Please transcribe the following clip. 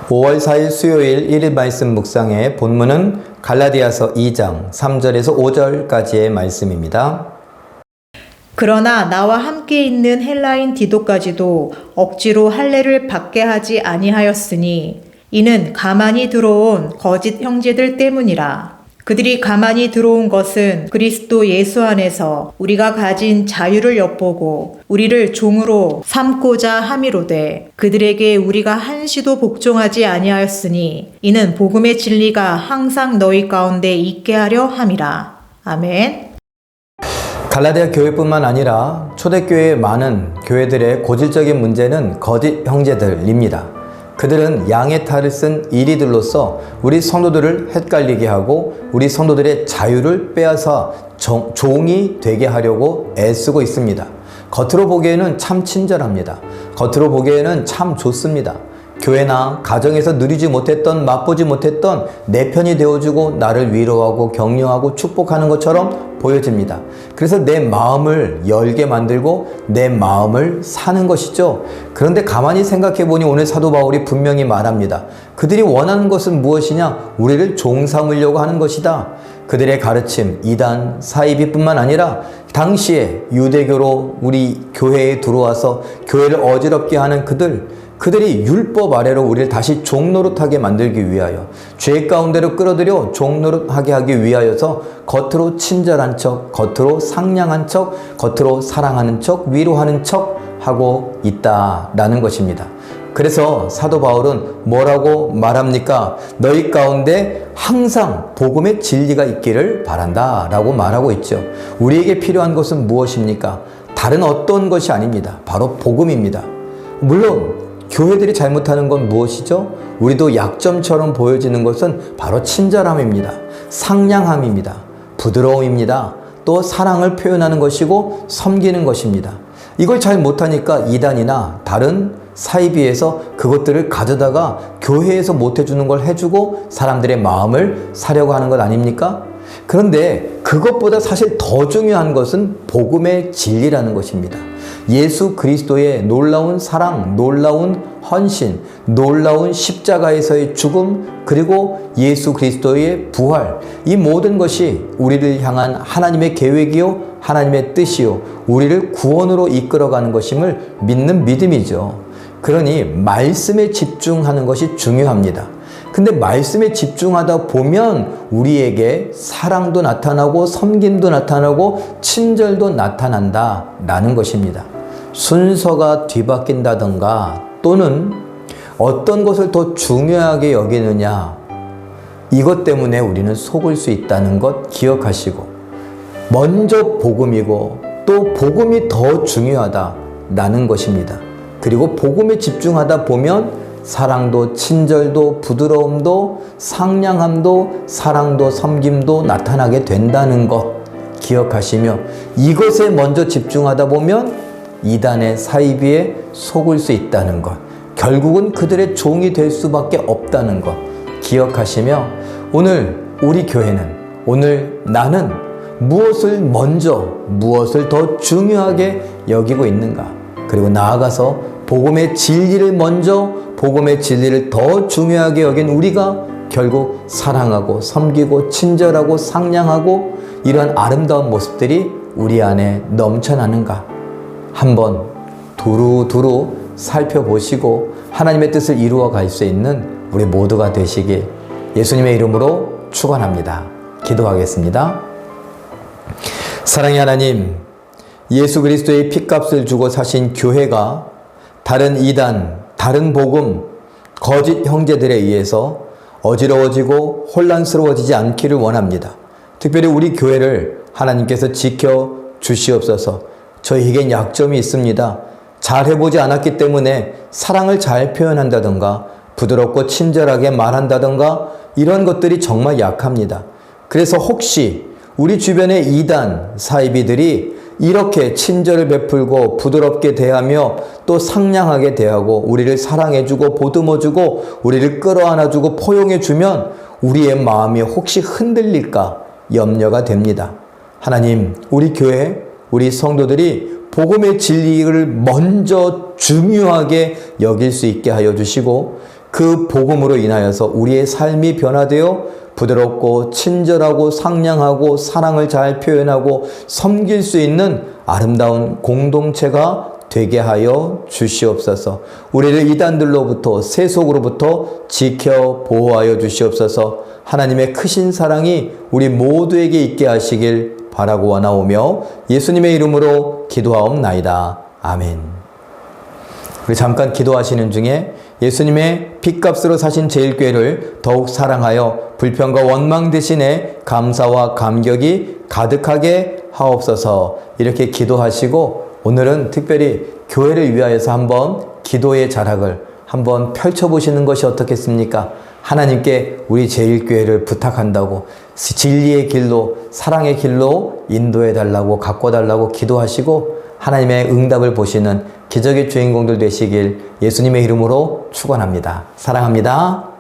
5월 4일 수요일 1일 말씀 묵상의 본문은 갈라디아서 2장 3절에서 5절까지의 말씀입니다. 그러나 나와 함께 있는 헬라인 디도까지도 억지로 할례를 받게 하지 아니하였으니 이는 가만히 들어온 거짓 형제들 때문이라. 그들이 가만히 들어온 것은 그리스도 예수 안에서 우리가 가진 자유를 엿보고 우리를 종으로 삼고자 함이로되 그들에게 우리가 한시도 복종하지 아니하였으니 이는 복음의 진리가 항상 너희 가운데 있게 하려 함이라. 아멘. 갈라디아 교회뿐만 아니라 초대교회의 많은 교회들의 고질적인 문제는 거짓 형제들입니다. 그들은 양의 탈을 쓴 이리들로서 우리 성도들을 헷갈리게 하고 우리 성도들의 자유를 빼앗아 종이 되게 하려고 애쓰고 있습니다. 겉으로 보기에는 참 친절합니다. 겉으로 보기에는 참 좋습니다. 교회나 가정에서 누리지 못했던, 맛보지 못했던 내 편이 되어주고 나를 위로하고 격려하고 축복하는 것처럼 보여집니다. 그래서 내 마음을 열게 만들고 내 마음을 사는 것이죠. 그런데 가만히 생각해 보니 오늘 사도 바울이 분명히 말합니다. 그들이 원하는 것은 무엇이냐? 우리를 종 삼으려고 하는 것이다. 그들의 가르침, 이단, 사이비뿐만 아니라 당시에 유대교로 우리 교회에 들어와서 교회를 어지럽게 하는 그들이 율법 아래로 우리를 다시 종노릇하게 만들기 위하여 죄 가운데로 끌어들여 종노릇하게 하기 위하여서 겉으로 친절한 척, 겉으로 상냥한 척, 겉으로 사랑하는 척, 위로하는 척 하고 있다라는 것입니다. 그래서 사도 바울은 뭐라고 말합니까? 너희 가운데 항상 복음의 진리가 있기를 바란다 라고 말하고 있죠. 우리에게 필요한 것은 무엇입니까? 다른 어떤 것이 아닙니다. 바로 복음입니다. 물론 교회들이 잘못하는 건 무엇이죠? 우리도 약점처럼 보여지는 것은 바로 친절함입니다. 상냥함입니다. 부드러움입니다. 또 사랑을 표현하는 것이고 섬기는 것입니다. 이걸 잘 못하니까 이단이나 다른 사이비에서 그것들을 가져다가 교회에서 못해주는 걸 해주고 사람들의 마음을 사려고 하는 것 아닙니까? 그런데 그것보다 사실 더 중요한 것은 복음의 진리라는 것입니다. 예수 그리스도의 놀라운 사랑, 놀라운 헌신, 놀라운 십자가에서의 죽음, 그리고 예수 그리스도의 부활, 이 모든 것이 우리를 향한 하나님의 계획이요, 하나님의 뜻이요, 우리를 구원으로 이끌어가는 것임을 믿는 믿음이죠. 그러니 말씀에 집중하는 것이 중요합니다. 근데 말씀에 집중하다 보면 우리에게 사랑도 나타나고 섬김도 나타나고 친절도 나타난다라는 것입니다. 순서가 뒤바뀐다던가 또는 어떤 것을 더 중요하게 여기느냐, 이것 때문에 우리는 속을 수 있다는 것 기억하시고, 먼저 복음이고 또 복음이 더 중요하다라는 것입니다. 그리고 복음에 집중하다 보면 사랑도 친절도 부드러움도 상냥함도 사랑도 섬김도 나타나게 된다는 것 기억하시며, 이것에 먼저 집중하다 보면 이단의 사이비에 속을 수 있다는 것, 결국은 그들의 종이 될 수밖에 없다는 것 기억하시며, 오늘 우리 교회는, 오늘 나는 무엇을 먼저, 무엇을 더 중요하게 여기고 있는가, 그리고 나아가서 복음의 진리를 먼저, 복음의 진리를 더 중요하게 여긴 우리가 결국 사랑하고 섬기고 친절하고 상냥하고 이러한 아름다운 모습들이 우리 안에 넘쳐나는가, 한번 두루두루 살펴보시고 하나님의 뜻을 이루어 갈 수 있는 우리 모두가 되시길 예수님의 이름으로 축원합니다. 기도하겠습니다. 사랑의 하나님, 예수 그리스도의 핏값을 주고 사신 교회가 다른 이단, 다른 복음, 거짓 형제들에 의해서 어지러워지고 혼란스러워지지 않기를 원합니다. 특별히 우리 교회를 하나님께서 지켜 주시옵소서. 저희에겐 약점이 있습니다. 잘 해보지 않았기 때문에 사랑을 잘 표현한다던가 부드럽고 친절하게 말한다던가 이런 것들이 정말 약합니다. 그래서 혹시 우리 주변의 이단, 사이비들이 이렇게 친절을 베풀고 부드럽게 대하며 또 상냥하게 대하고 우리를 사랑해주고 보듬어주고 우리를 끌어안아주고 포용해주면 우리의 마음이 혹시 흔들릴까 염려가 됩니다. 하나님, 우리 교회, 우리 성도들이 복음의 진리를 먼저 중요하게 여길 수 있게 하여 주시고, 그 복음으로 인하여서 우리의 삶이 변화되어 부드럽고 친절하고 상냥하고 사랑을 잘 표현하고 섬길 수 있는 아름다운 공동체가 되게 하여 주시옵소서. 우리를 이단들로부터 세속으로부터 지켜 보호하여 주시옵소서. 하나님의 크신 사랑이 우리 모두에게 있게 하시길 바라고 원하오며 예수님의 이름으로 기도하옵나이다. 아멘. 우리 잠깐 기도하시는 중에 예수님의 핏값으로 사신 제일교회를 더욱 사랑하여 불평과 원망 대신에 감사와 감격이 가득하게 하옵소서. 이렇게 기도하시고 오늘은 특별히 교회를 위하여서 한번 기도의 자락을 한번 펼쳐보시는 것이 어떻겠습니까? 하나님께 우리 제일교회를 부탁한다고 진리의 길로 사랑의 길로 인도해 달라고 가꿔 달라고 기도하시고 하나님의 응답을 보시는 기적의 주인공들 되시길 예수님의 이름으로 축원합니다. 사랑합니다.